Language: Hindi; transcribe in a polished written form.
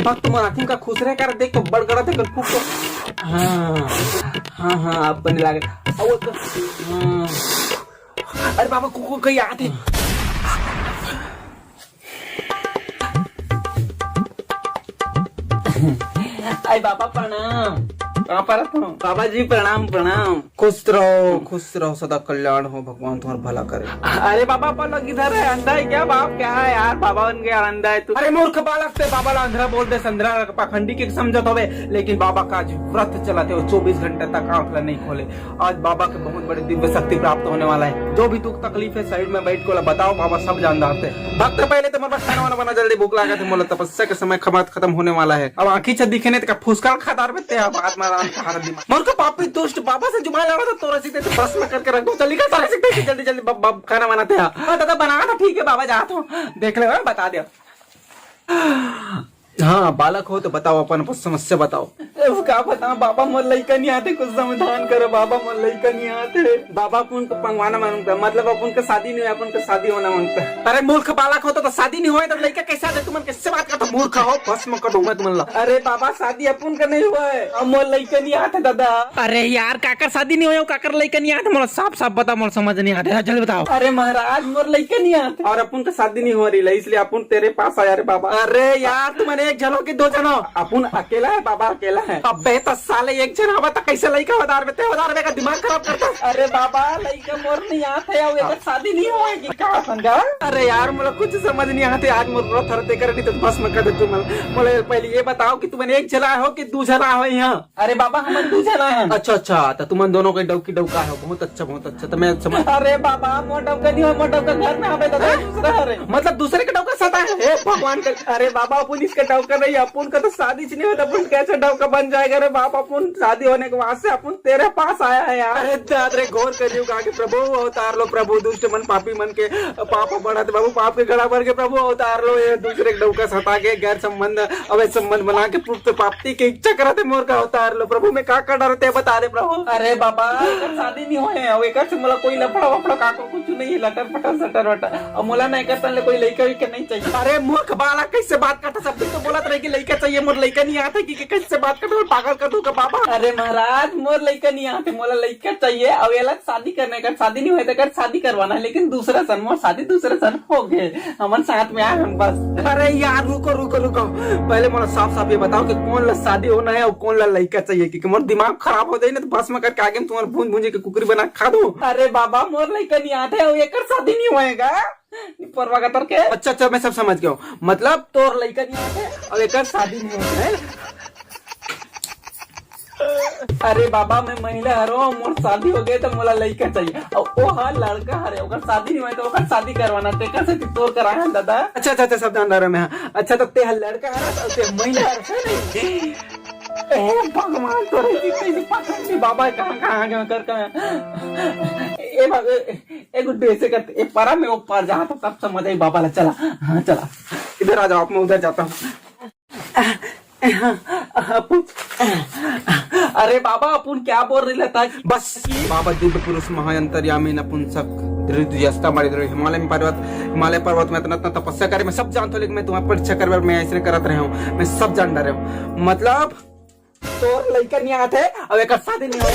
भक्त मराठी का खुश रहे कर देख तो बड़गड़ा थे खूब तो हाँ हाँ हाँ आप बने लागे अरे बाबा को कहीं आते अरे बाबा प्रणाम। कहाँ पर हो बाबा जी? प्रणाम प्रणाम। खुश रहो सदा कल्याण हो, भगवान तुम्हारा भला करे। अरे बाबा पलक इधर है, अंधा है क्या बाप? क्या है यार बाबा बन गया अंधा है तू? अरे मूर्ख बालक से बाबा अंधरा बोल दे, संधरा पाखंडी के समझत होवे, लेकिन बाबा का आज व्रत चलाते हो 24 घंटे तक आंख नहीं खोले। आज बाबा के बहुत बड़ी दिव्य शक्ति प्राप्त होने वाला है। जो भी दुख तकलीफ है साइड में बैठ को बताओ, बाबा सब जानते हैं। भक्त पहले तो मेरे खाना वाना बना, जल्दी भूख लगा, बोला तपस्या के समय खत्म होने वाला है। अब आंखी छत दिखे नहीं तो फुसकार खदार में बात मारा मोर को पापी दुष्ट बाबा से जुबान लगा था तोरा सीधे बस में करके रख दो। चली जल्दी जल्दी खाना बनाते हैं। दादा बनाया था, ठीक है बाबा जाता हूँ, देख ले बता दिया। हाँ बालक हो तो बताओ, अपन समस्या बताओ। क्या बताओ बाबा, मोर लइका नहीं आते, कुछ समाधान करो बाबा, मोर लइका नहीं आते। बाबा अपन को पंगवाना मांगता, मतलब अपन का शादी नहीं है, अपन का शादी होना मांगता। अरे मूर्ख बालक हो तो शादी नहीं हुआ तो लइका कैसे आते? तुम किससे बात करते? मूर्ख हो, बस में कटूंगा तुम। अरे बाबा शादी अपन का नहीं हुआ है, अब मोर लइका नहीं आते दादा। अरे यार काकर शादी नहीं हुआ, काकर लइका नहीं आते? मोला साफ साफ बता, मोला समझ नहीं आता, जल्दी बताओ। अरे महाराज मोर लइका नहीं आते और अपन का शादी नहीं हो रही है, इसलिए अपन तेरे पास आया रे बाबा। अरे यार तुम्हारे एक जनो की दो जनो, अपन अकेला है बाबा, अकेला है। अब बेहतर साले एक जन आवा तो कैसे लइका वदार में का दिमाग खराब करता। अरे बाबा लइका मोर नहीं आते, अब एक शादी नहीं होगी का समझा? अरे यार मुझे कुछ समझ नहीं आते, आज मोर व्रत हरते कर नहीं तो बस में कर दे तुम। मुझे पहले ये बताओ कि तुम एक जला हो कि दो जला हो यहाँ? अरे बाबा हम दो जला है। अच्छा तो तुम दोनों का डौका है, बहुत अच्छा तो मैं समझ। अरे बाबा मोर डौका नहीं हो, मोर डौका घर में आवे दादा दूसरा है, मतलब दूसरे का डौका सता है भगवान का। अरे बाबा अपन इसका डौका नहीं, अपन का तो शादी नहीं होता, अपन कैसे डौका बन जाएगा रे बाप? अपन शादी होने के बाद से अपन तेरे पास आया है यार। अरे घोर करियो आगे प्रभु अवतार लो, प्रभु दुष्ट मन पापी मन के पाप बढ़त बाबू, पाप के गड़ा भर के प्रभु अवतार लो। ये दूसरे डौका सता के गैर संबंध अवैध संबंध बना के पुत्र प्राप्ति की इच्छा करते मोर का अवतार लो। प्रभु में का डरते बता दे प्रभु। अरे बाबा शादी नहीं हुए, एक मोला कोई लफड़ा वफड़ा काको कुछ नहीं, लटर पटर सटर वटर, और मोला नहीं करता कोई लइका विका नहीं चाहिए। अरे मूर्ख बालक कैसे बात करता? सब तो बोलत रहे कि लइका चाहिए, मोर लइका नहीं आता कि कैसे बात करता? पागल कर दूंगा बाबा। अरे महाराज मोर लइका नहीं आते, मोला लइका चाहिए। अब अलग शादी करने का, शादी नहीं हुए तो कर शादी करवाना है, लेकिन दूसरा सन मोर शादी दूसरे सन हो गए, हमारे साथ में आए हम बस। अरे यार रुको पहले मोला साफ साफ ये बताओ कि कौन ला शादी होना है और कौन ला लइका चाहिए, क्योंकि मोर दिमाग खराब हो जाए ना तो बस में करके आगे तुम्हारे भूंज के कुकरी बना खा दो। अरे बाबा मोर लइका नहीं आते और एक शादी नहीं होएगा परवा का तरके। अच्छा मैं सब समझ गया, मतलब तोर लइका नहीं आते और एक शादी नहीं होता है। अरे बाबा मैं महिला हरो, मोर शादी हो गई तो मोला लइका चाहिए, और वो हाँ लड़का हरे ओकर शादी नहीं हुई तो ओकर शादी करवाना ते कैसे तोर कराया दादा? अच्छा सब जान रहा मैं। अच्छा तो ते लड़का हरा ते महिला हरा ए भगवान तोरे कैसे पाखंडी बाबा कहां कर ए गुड्डे ऐसे करते ए परा में ऊपर जहां तो तब समझ आई बाबा ला। चला हाँ चला इधर आ जाओ, मैं उधर जाता हूँ। अरे बाबा अपन क्या बोल रही था? बस बाबा दिव्य पुरुष महाअंतर्यामी नपुंसक हिमालय पर्वत में इतना तपस्या करे, मैं सब जानता हूँ, लेकिन मैं तुम्हारी परीक्षा कर मैं ऐसे करत रहा हूँ, मैं सब जान रहा हूँ। मतलब तोर लइका नहीं आते और एक शादी नहीं हो